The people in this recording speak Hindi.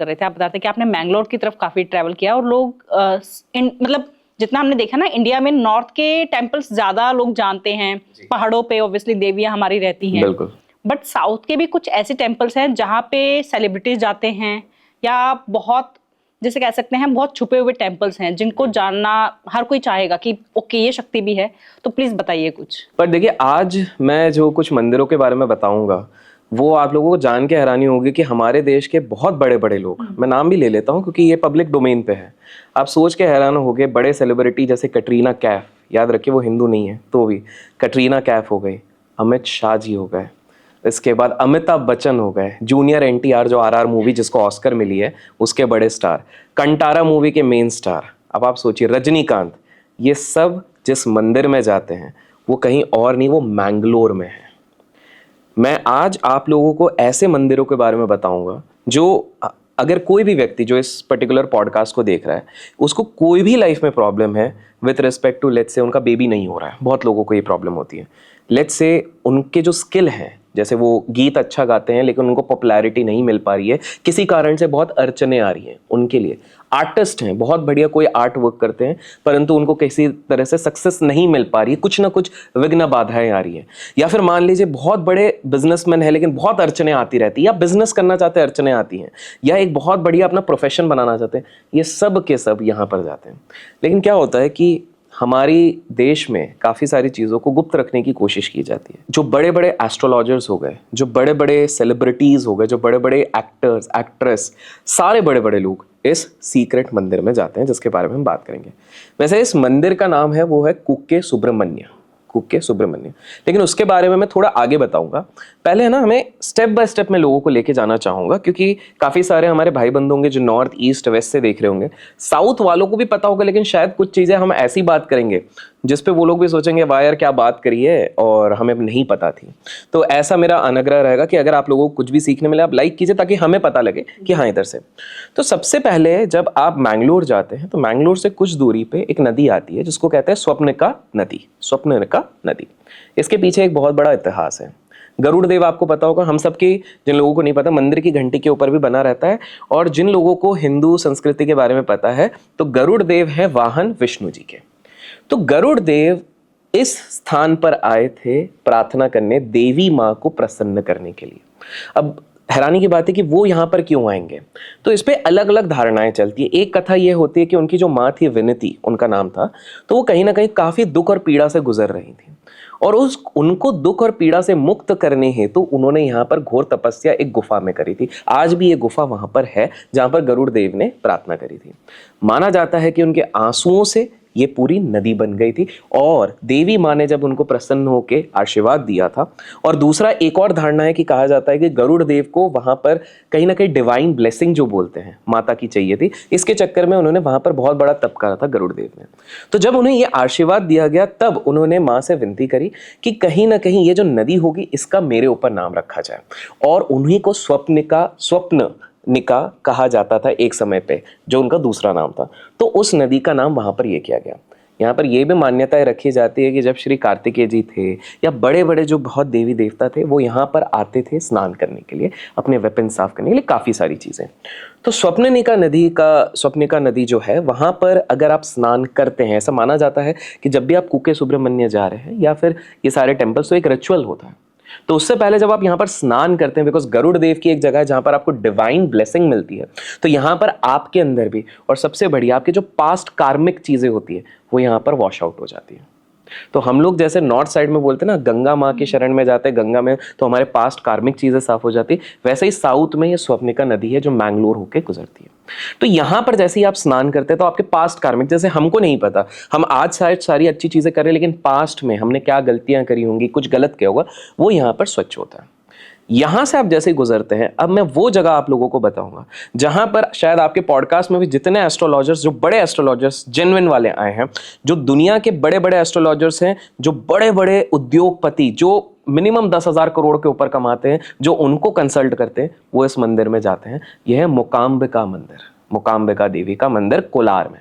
कर रहे थे, आप बता रहे थे कि आपने मैंगलोर की तरफ काफी ट्रैवल किया और लोग मतलब जितना हमने देखा ना, इंडिया में नॉर्थ के टेम्पल्स ज्यादा लोग जानते हैं, पहाड़ों पे ऑब्वियसली देवियां हमारी रहती हैं, बिल्कुल। बट साउथ के भी कुछ ऐसे टेम्पल्स हैं जहाँ पे सेलिब्रिटीज जाते हैं, या बहुत जैसे कह सकते हैं बहुत छुपे हुए टेम्पल्स हैं जिनको जानना हर कोई चाहेगा कि ओके ये शक्ति भी है। तो प्लीज बताइए कुछ। पर देखिए, आज मैं जो कुछ मंदिरों के बारे में बताऊंगा वो आप लोगों को जान के हैरानी होगी कि हमारे देश के बहुत बड़े बड़े लोग, मैं नाम भी ले लेता हूं क्योंकि ये पब्लिक डोमेन पे है, आप सोच के हैरान होगे, बड़े सेलिब्रिटी जैसे कटरीना कैफ, याद रखिए वो हिंदू नहीं है तो भी, कटरीना कैफ हो गई, अमित शाह जी हो गए, इसके बाद अमिताभ बच्चन हो गए, जूनियर एनटीआर जो आरआर मूवी जिसको ऑस्कर मिली है उसके बड़े स्टार, कंटारा मूवी के मेन स्टार, अब आप सोचिए रजनीकांत, ये सब जिस मंदिर में जाते हैं वो कहीं और नहीं, वो मैंगलोर में है। मैं आज आप लोगों को ऐसे मंदिरों के बारे में बताऊंगा जो अगर कोई भी व्यक्ति जो इस पर्टिकुलर पॉडकास्ट को देख रहा है उसको कोई भी लाइफ में प्रॉब्लम है with respect to, let's say उनका बेबी नहीं हो रहा है, बहुत लोगों को ये प्रॉब्लम होती है, लेट्स से उनके जो स्किल हैं, जैसे वो गीत अच्छा गाते हैं लेकिन उनको पॉपुलैरिटी नहीं मिल पा रही है, किसी कारण से बहुत अड़चने आ रही हैं, उनके लिए आर्टिस्ट हैं, बहुत बढ़िया कोई आर्ट वर्क करते हैं परंतु उनको किसी तरह से सक्सेस नहीं मिल पा रही है, कुछ ना कुछ विघ्न बाधाएं आ रही हैं, या फिर मान लीजिए बहुत बड़े बिजनेसमैन है लेकिन बहुत अड़चने आती रहती है, या बिजनेस करना चाहते हैं अड़चने आती हैं, या एक बहुत बढ़िया अपना प्रोफेशन बनाना चाहते हैं, ये सब के सब यहाँ पर जाते हैं। लेकिन क्या होता है कि हमारी देश में काफ़ी सारी चीज़ों को गुप्त रखने की कोशिश की जाती है। जो बड़े बड़े एस्ट्रोलॉजर्स हो गए, जो बड़े बड़े सेलिब्रिटीज़ हो गए, जो बड़े बड़े एक्टर्स एक्ट्रेस, सारे बड़े बड़े लोग इस सीक्रेट मंदिर में जाते हैं जिसके बारे में हम बात करेंगे। वैसे इस मंदिर का नाम है वो है कुक्के सुब्रमण्य, कुक्के सुब्रमण्य, लेकिन उसके बारे में मैं थोड़ा आगे बताऊंगा। पहले है ना, हमें स्टेप बाय स्टेप में लोगों को लेके जाना चाहूंगा क्योंकि काफ़ी सारे हमारे भाई बंधु होंगे जो नॉर्थ ईस्ट वेस्ट से देख रहे होंगे, साउथ वालों को भी पता होगा, लेकिन शायद कुछ चीज़ें हम ऐसी बात करेंगे जिस पे वो लोग भी सोचेंगे वाह यार क्या बात करी है और हमें नहीं पता थी। तो ऐसा मेरा अनुग्रह रहेगा कि अगर आप लोगों को कुछ भी सीखने मिले आप लाइक कीजिए ताकि हमें पता लगे कि हाँ इधर से। तो सबसे पहले जब आप मैंगलोर जाते हैं तो मैंगलोर से कुछ दूरी पे एक नदी आती है जिसको कहते हैं स्वप्निका नदी, स्वप्निका नदी। इसके पीछे एक बहुत बड़ा इतिहास है। गरुड़ देव आपको पता होगा, हम सबकी, जिन लोगों को नहीं पता, मंदिर की घंटी के ऊपर भी बना रहता है, और जिन लोगों को हिंदू संस्कृति के बारे में पता है तो गरुड़ देव है वाहन विष्णु जी के। तो गरुड़ देव इस स्थान पर आए थे प्रार्थना करने, देवी माँ को प्रसन्न करने के लिए। अब हैरानी की बात है कि वो यहाँ पर क्यों आएंगे, तो इस पे अलग अलग धारणाएं चलती है। एक कथा ये होती है कि उनकी जो माँ थी विनती, उनका नाम था, तो वो कहीं ना कहीं काफी दुख और पीड़ा से गुजर रही थी, और उनको दुख और पीड़ा से मुक्त करने हेतु उन्होंने यहाँ पर घोर तपस्या एक गुफा में करी थी। आज भी ये गुफा वहां पर है जहां पर गरुड़ देव ने प्रार्थना करी थी। माना जाता है कि उनके आंसुओं से ये पूरी नदी बन गई थी, और देवी माँ ने जब उनको प्रसन्न होकर आशीर्वाद दिया था। और दूसरा एक और धारणा है कि कहा जाता है कि गरुड़ देव को वहां पर कहीं ना कहीं डिवाइन ब्लेसिंग जो बोलते हैं माता की चाहिए थी, इसके चक्कर में उन्होंने वहां पर बहुत बड़ा तप करा था गरुड़ देव ने। तो जब उन्हें ये आशीर्वाद दिया गया तब उन्होंने माँ से विनती करी कि कहीं ना कहीं ये जो नदी होगी इसका मेरे ऊपर नाम रखा जाए, और उन्हीं को स्वप्निका कहा जाता था एक समय पे, जो उनका दूसरा नाम था। तो उस नदी का नाम वहां पर यह किया गया। यहाँ पर यह भी मान्यताएं रखी जाती है कि जब श्री कार्तिकेय जी थे या बड़े बड़े जो बहुत देवी देवता थे वो यहाँ पर आते थे स्नान करने के लिए, अपने वेपन साफ करने के लिए, काफ़ी सारी चीज़ें। तो स्वप्निका नदी जो है वहाँ पर अगर आप स्नान करते हैं, ऐसा माना जाता है कि जब भी आप कुके सुब्रमण्य जा रहे हैं या फिर ये सारे टेम्पल्स, तो एक रिचुअल होता है। तो उससे पहले जब आप यहाँ पर स्नान करते हैं, बिकॉज गरुड़ देव की एक जगह है जहाँ पर आपको डिवाइन ब्लेसिंग मिलती है, तो यहाँ पर आपके अंदर भी, और सबसे बढ़िया आपके जो पास्ट कार्मिक चीजें होती है वो यहाँ पर वॉश आउट हो जाती है। तो हम लोग जैसे नॉर्थ साइड में बोलते हैं ना, गंगा माँ की शरण में जाते हैं गंगा में, तो हमारे पास्ट कार्मिक चीजें साफ हो जाती, वैसे ही साउथ में ये स्वप्निका नदी है जो मैंगलोर होके गुजरती है। तो यहाँ पर जैसे ही आप स्नान करते हैं तो आपके पास्ट कार्मिक, जैसे हमको नहीं पता, हम आज शायद सारी अच्छी चीजें कर रहे हैं लेकिन पास्ट में हमने क्या गलतियां करी होंगी, कुछ गलत किया होगा, वो यहाँ पर स्वच्छ होता है। यहां से आप जैसे ही गुजरते हैं, अब मैं वो जगह आप लोगों को बताऊंगा जहां पर शायद आपके पॉडकास्ट में भी जितने एस्ट्रोलॉजर्स, जो बड़े एस्ट्रोलॉजर्स जेन्युइन वाले आए हैं, जो दुनिया के बड़े बड़े एस्ट्रोलॉजर्स हैं, जो बड़े बड़े उद्योगपति जो मिनिमम 10,000 करोड़ के ऊपर कमाते हैं, जो उनको कंसल्ट करते हैं, वो इस मंदिर में जाते हैं। यह है मूकांबिका मंदिर, मूकांबिका देवी का मंदिर कोलार में।